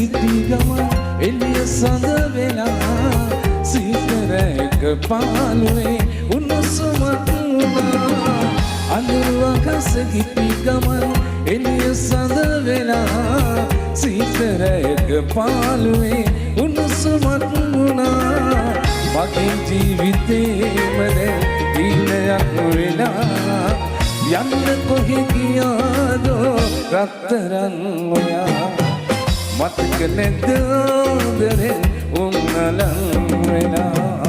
හිටි ගමන් එළිය සඳ වෙලා සීතරයක පාළුවේ උණුසුමක් වුණා අඳුරවකස හිටි ගමන් එළිය සඳ වෙලා සීතරයක පාළුවේ උණුසුමක් වුණා මගේ ජීවිතේම දැන් දිනයක් වෙලා යන්න කොහෙ ගියාදෝ රත්තරන් ඔයා මතක නැද්ද දරෙන් උන්නලන් වෙලා